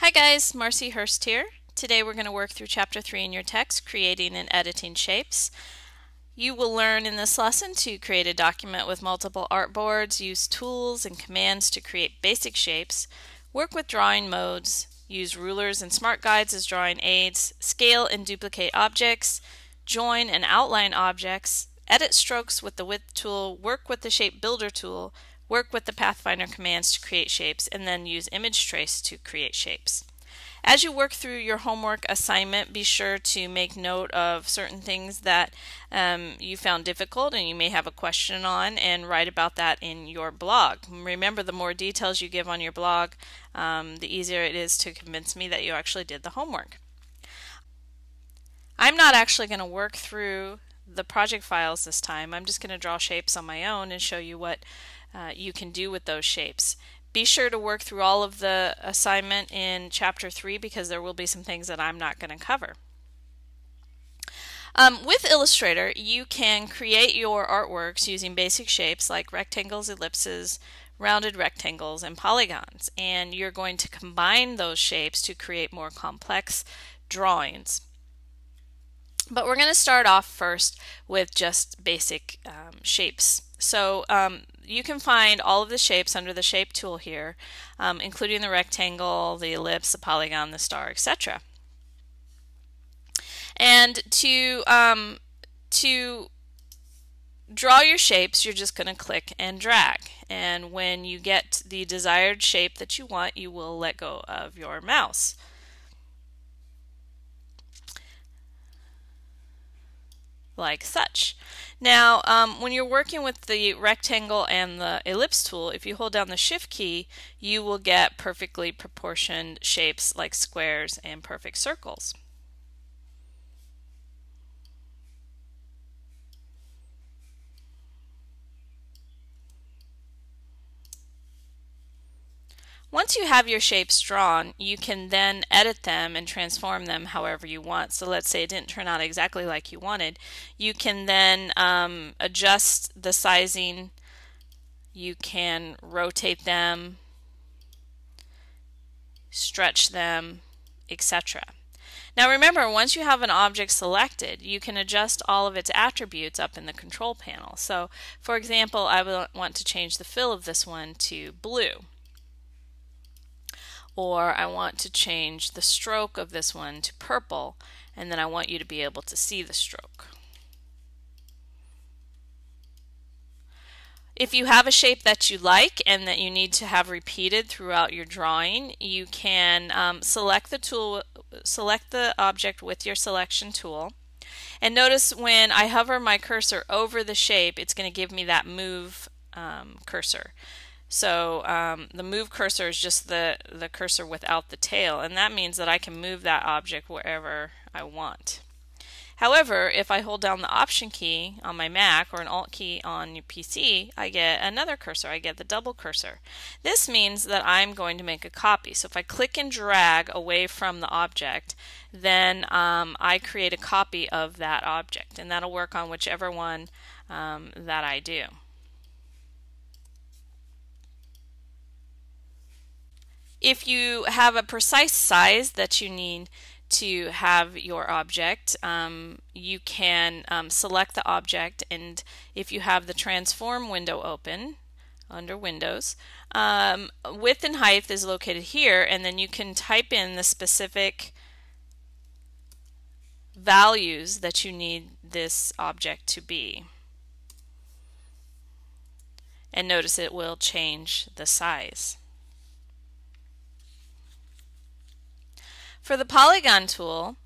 Hi guys, Marcy Hurst here. Today we're going to work through Chapter 3 in your text, creating and editing shapes. You will learn in this lesson to create a document with multiple artboards, use tools and commands to create basic shapes, work with drawing modes, use rulers and smart guides as drawing aids, scale and duplicate objects, join and outline objects, edit strokes with the width tool, work with the shape builder tool, work with the Pathfinder commands to create shapes, and then use image trace to create shapes. As you work through your homework assignment, be sure to make note of certain things that you found difficult and you may have a question on, and write about that in your blog. Remember, the more details you give on your blog, the easier it is to convince me that you actually did the homework. I'm not actually going to work through the project files this time. I'm just going to draw shapes on my own and show you what you can do with those shapes. Be sure to work through all of the assignment in Chapter 3 because there will be some things that I'm not going to cover. With Illustrator, you can create your artworks using basic shapes like rectangles, ellipses, rounded rectangles, and polygons. And you're going to combine those shapes to create more complex drawings. But we're going to start off first with just basic shapes. So you can find all of the shapes under the shape tool here, including the rectangle, the ellipse, the polygon, the star, etc. And to draw your shapes, you're just going to click and drag. And when you get the desired shape that you want, you will let go of your mouse. Like such. Now, when you're working with the rectangle and the ellipse tool, if you hold down the Shift key, you will get perfectly proportioned shapes like squares and perfect circles. Once you have your shapes drawn, you can then edit them and transform them however you want. So let's say it didn't turn out exactly like you wanted. You can then adjust the sizing. You can rotate them, stretch them, etc. Now remember, once you have an object selected, you can adjust all of its attributes up in the control panel. So for example, I want to change the fill of this one to blue. Or I want to change the stroke of this one to purple, and then I want you to be able to see the stroke. If you have a shape that you like and that you need to have repeated throughout your drawing, you can select the object with your selection tool. And notice when I hover my cursor over the shape, it's going to give me that move cursor. So the move cursor is just the cursor without the tail, and that means that I can move that object wherever I want. However, if I hold down the Option key on my Mac or an Alt key on your PC, I get another cursor. I get the double cursor. This means that I'm going to make a copy. So if I click and drag away from the object, then I create a copy of that object, and that'll work on whichever one that I do. If you have a precise size that you need to have your object, you can select the object, and if you have the transform window open under Windows, width and height is located here, and then you can type in the specific values that you need this object to be. And notice it will change the size. For the polygon tool,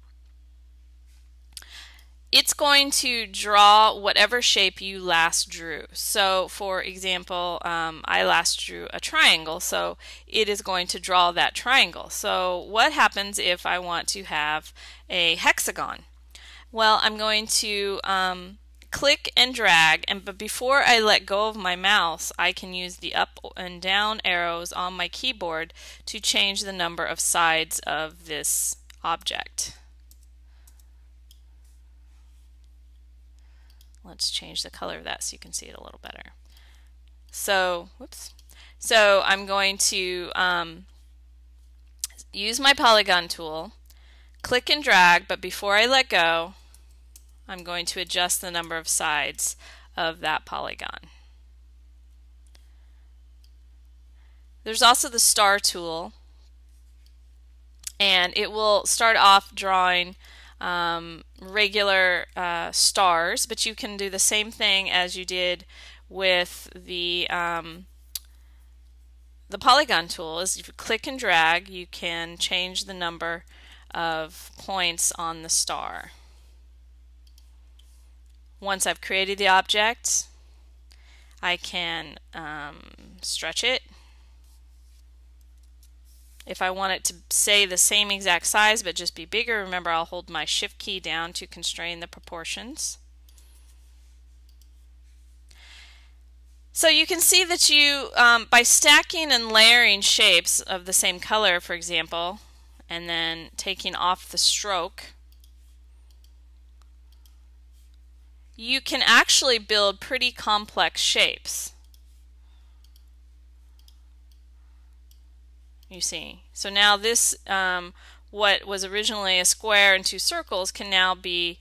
it's going to draw whatever shape you last drew. So for example, I last drew a triangle, so it is going to draw that triangle. So what happens if I want to have a hexagon? Well, I'm going to click and drag, but before I let go of my mouse, I can use the up and down arrows on my keyboard to change the number of sides of this object. Let's change the color of that so you can see it a little better. So, whoops. So I'm going to use my polygon tool, click and drag, but before I let go, I'm going to adjust the number of sides of that polygon. There's also the star tool, and it will start off drawing regular stars, but you can do the same thing as you did with the polygon tool. Is if you click and drag, you can change the number of points on the star. Once I've created the object, I can stretch it. If I want it to stay the same exact size but just be bigger, remember I'll hold my shift key down to constrain the proportions. So you can see that you, by stacking and layering shapes of the same color, for example, and then taking off the stroke, you can actually build pretty complex shapes. You see. So now this, what was originally a square and two circles, can now be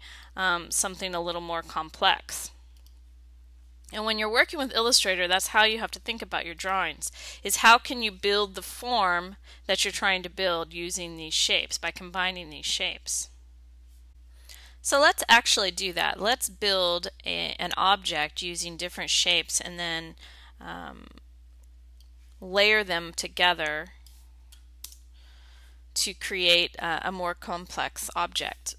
something a little more complex. And when you're working with Illustrator, that's how you have to think about your drawings, is how can you build the form that you're trying to build using these shapes, by combining these shapes. So let's actually do that. Let's build an object using different shapes and then layer them together to create a more complex object.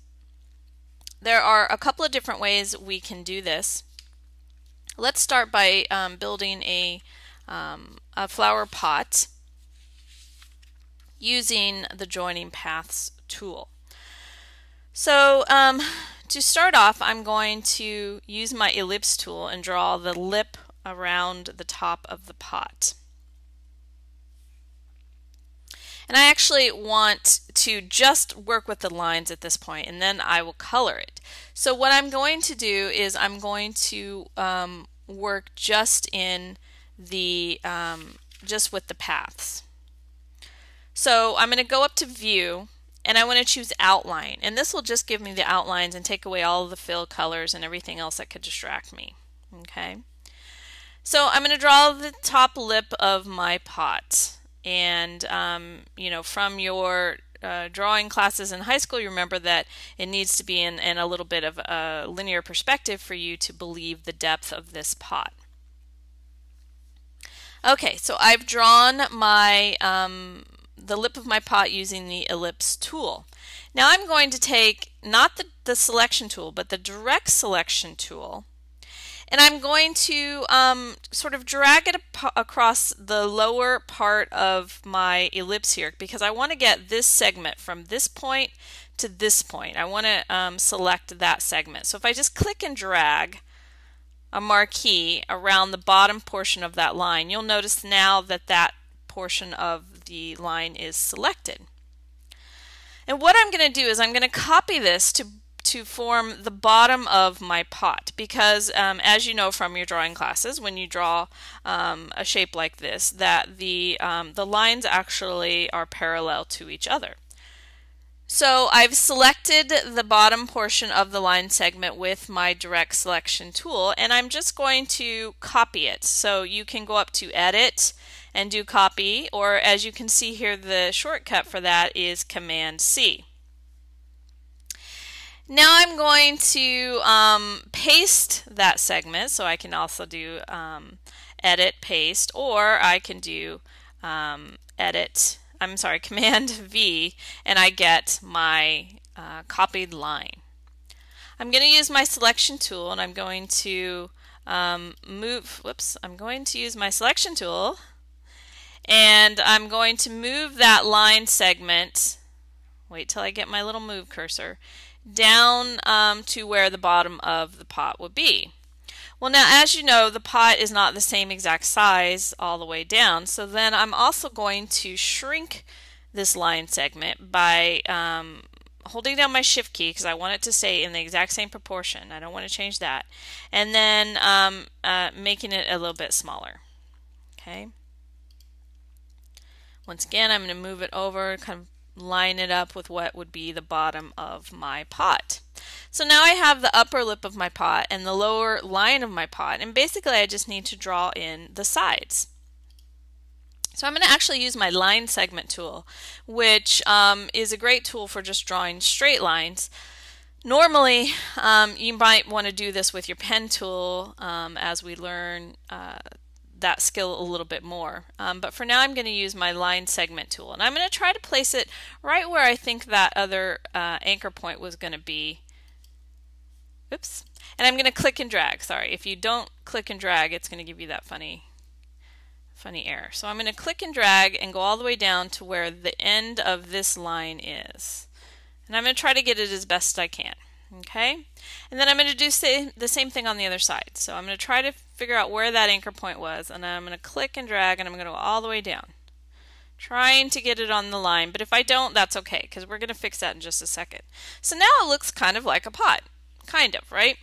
There are a couple of different ways we can do this. Let's start by building a flower pot using the Joining Paths tool. So to start off, I'm going to use my ellipse tool and draw the lip around the top of the pot. And I actually want to just work with the lines at this point, and then I will color it. So what I'm going to do is I'm going to work just in the just with the paths. So I'm going to go up to View, and I want to choose Outline, and this will just give me the outlines and take away all of the fill colors and everything else that could distract me. Okay. So I'm going to draw the top lip of my pot. And you know, from your drawing classes in high school, you remember that it needs to be in a little bit of a linear perspective for you to believe the depth of this pot. Okay, so I've drawn my the lip of my pot using the ellipse tool. Now I'm going to take not the selection tool, but the direct selection tool, and I'm going to sort of drag it across the lower part of my ellipse here, because I want to get this segment from this point to this point. I want to select that segment. So if I just click and drag a marquee around the bottom portion of that line, you'll notice now that that portion of the line is selected. And what I'm going to do is I'm going to copy this to form the bottom of my pot, because as you know from your drawing classes, when you draw a shape like this, that the lines actually are parallel to each other. So I've selected the bottom portion of the line segment with my direct selection tool, and I'm just going to copy it. So you can go up to Edit and do Copy, or as you can see here, the shortcut for that is Command C. Now I'm going to paste that segment, so I can also do Edit, Paste, or I can do Command V, and I get my copied line. I'm going to use my selection tool, and I'm going to use my selection tool, and I'm going to move that line segment, wait till I get my little move cursor, down to where the bottom of the pot would be. Well, now as you know, the pot is not the same exact size all the way down, so then I'm also going to shrink this line segment by holding down my shift key, because I want it to stay in the exact same proportion. I don't want to change that, and then making it a little bit smaller. Okay. Once again, I'm going to move it over, kind of line it up with what would be the bottom of my pot. So now I have the upper lip of my pot and the lower line of my pot, and basically I just need to draw in the sides. So I'm going to actually use my line segment tool, which is a great tool for just drawing straight lines. Normally, you might want to do this with your pen tool as we learn that skill a little bit more. But for now, I'm going to use my line segment tool, and I'm going to try to place it right where I think that other anchor point was going to be. Oops. And I'm going to click and drag. Sorry, if you don't click and drag, it's going to give you that funny error. So I'm going to click and drag and go all the way down to where the end of this line is. And I'm going to try to get it as best I can. Okay? And then I'm going to do the same thing on the other side. So I'm going to try to figure out where that anchor point was, and I'm going to click and drag, and I'm going to go all the way down, trying to get it on the line. But if I don't, that's okay, because we're going to fix that in just a second. So now it looks kind of like a pot. Kind of, right?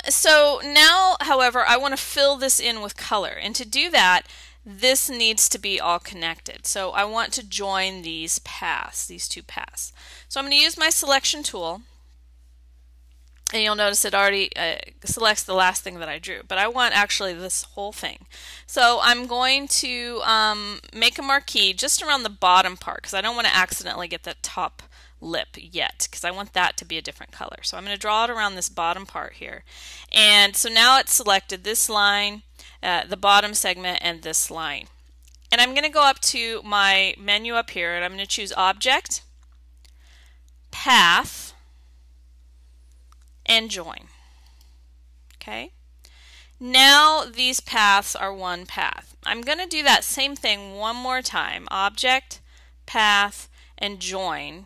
So now, however, I want to fill this in with color, and to do that, this needs to be all connected. So I want to join these paths, these two paths. So I'm going to use my selection tool, and you'll notice it already selects the last thing that I drew, but I want actually this whole thing. So I'm going to make a marquee just around the bottom part, because I don't want to accidentally get that top lip yet, because I want that to be a different color. So I'm going to draw it around this bottom part here. And so now it's selected this line, the bottom segment, and this line. And I'm going to go up to my menu up here, and I'm going to choose Object, Path, and Join. Okay? Now these paths are one path. I'm going to do that same thing one more time. Object, Path, and Join.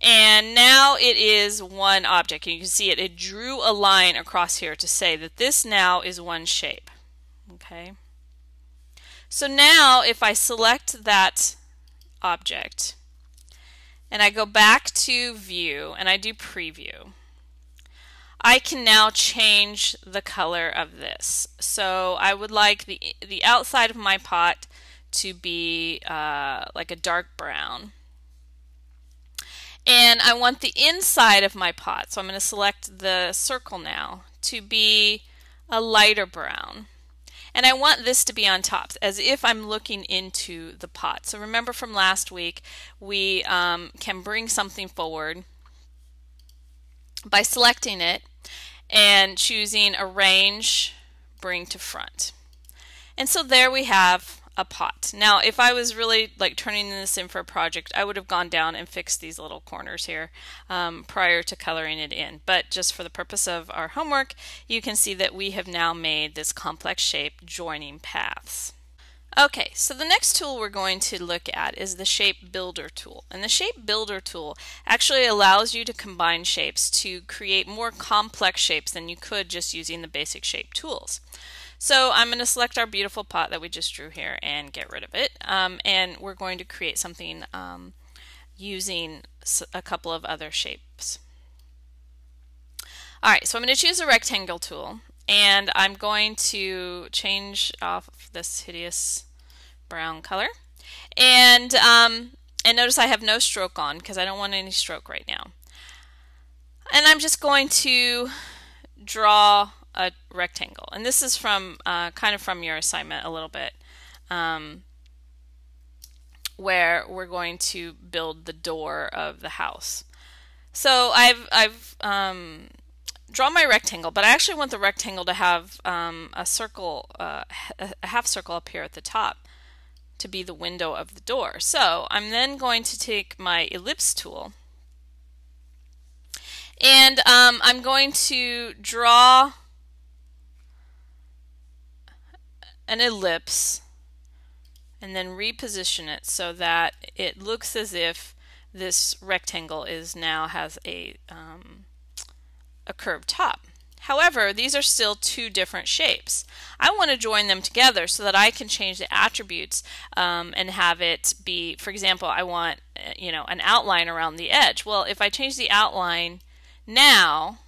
And now it is one object. You can see it drew a line across here to say that this now is one shape. Okay. So now if I select that object and I go back to View and I do Preview, I can now change the color of this. So I would like the outside of my pot to be like a dark brown. And I want the inside of my pot, so I'm going to select the circle now, to be a lighter brown. And I want this to be on top, as if I'm looking into the pot. So remember from last week, we can bring something forward by selecting it and choosing Arrange, Bring to Front. And so there we have a pot. Now if I was really like turning this in for a project, I would have gone down and fixed these little corners here prior to coloring it in. But just for the purpose of our homework, you can see that we have now made this complex shape joining paths. Okay, so the next tool we're going to look at is the Shape Builder tool. And the Shape Builder tool actually allows you to combine shapes to create more complex shapes than you could just using the basic shape tools. So I'm going to select our beautiful pot that we just drew here and get rid of it. And we're going to create something using a couple of other shapes. Alright, so I'm going to choose a rectangle tool, and I'm going to change off this hideous brown color. And notice I have no stroke on because I don't want any stroke right now. And I'm just going to draw a rectangle, and this is from kind of from your assignment a little bit, where we're going to build the door of the house. So I've drawn my rectangle, but I actually want the rectangle to have a circle, a half circle up here at the top to be the window of the door. So I'm then going to take my ellipse tool, and I'm going to draw an ellipse and then reposition it so that it looks as if this rectangle has a curved top. However, these are still two different shapes. I want to join them together so that I can change the attributes and have it be, for example, I want an outline around the edge. Well, if I change the outline now,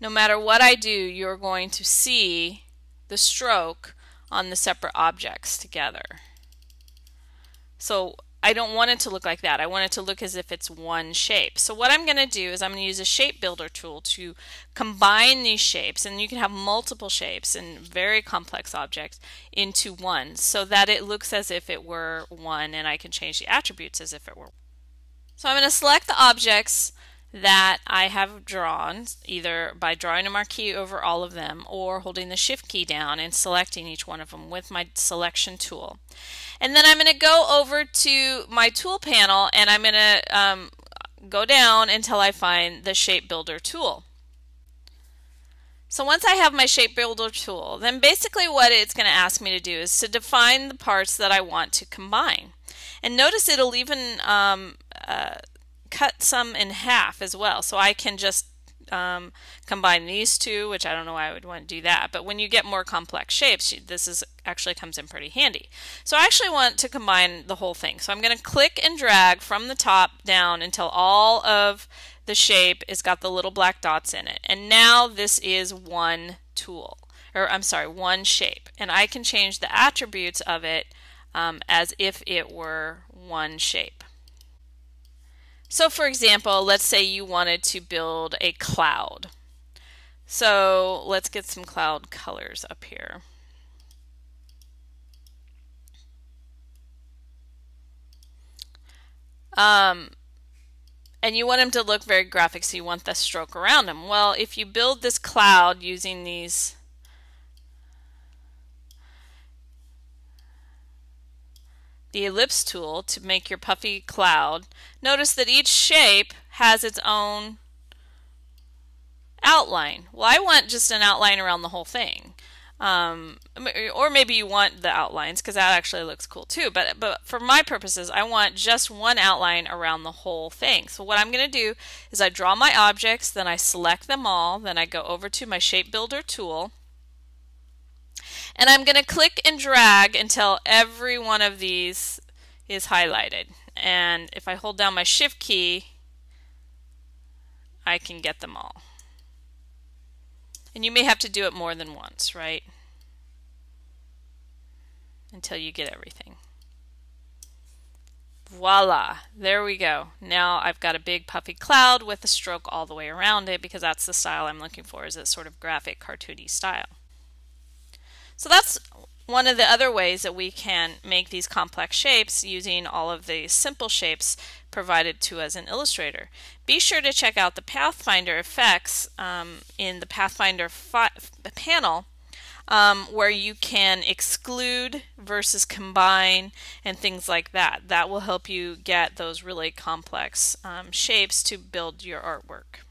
no matter what I do, you're going to see the stroke on the separate objects together. So I don't want it to look like that. I want it to look as if it's one shape. So what I'm going to do is I'm going to use a shape builder tool to combine these shapes, and you can have multiple shapes and very complex objects into one so that it looks as if it were one, and I can change the attributes as if it were. So I'm going to select the objects that I have drawn, either by drawing a marquee over all of them or holding the shift key down and selecting each one of them with my selection tool. And then I'm going to go over to my tool panel, and I'm going to go down until I find the shape builder tool. So once I have my shape builder tool, then basically what it's going to ask me to do is to define the parts that I want to combine. And notice it'll even cut some in half as well, so I can just combine these two, which I don't know why I would want to do that, but when you get more complex shapes, this actually comes in pretty handy. So I actually want to combine the whole thing, so I'm going to click and drag from the top down until all of the shape has got the little black dots in it, and now this is one tool, or I'm sorry, one shape, and I can change the attributes of it as if it were one shape. So for example, let's say you wanted to build a cloud. So let's get some cloud colors up here. And you want them to look very graphic, so you want the stroke around them. Well, if you build this cloud using the ellipse tool to make your puffy cloud, notice that each shape has its own outline. Well, I want just an outline around the whole thing. Or maybe you want the outlines, because that actually looks cool too. But for my purposes, I want just one outline around the whole thing. So what I'm going to do is I draw my objects, then I select them all, then I go over to my shape builder tool, and I'm going to click and drag until every one of these is highlighted. And if I hold down my shift key, I can get them all. And you may have to do it more than once, right? Until you get everything. Voila, there we go. Now I've got a big puffy cloud with a stroke all the way around it, because that's the style I'm looking for, is this sort of graphic, cartoony style. So that's one of the other ways that we can make these complex shapes using all of the simple shapes provided to us in Illustrator. Be sure to check out the Pathfinder effects in the Pathfinder panel, where you can exclude versus combine and things like that. That will help you get those really complex shapes to build your artwork.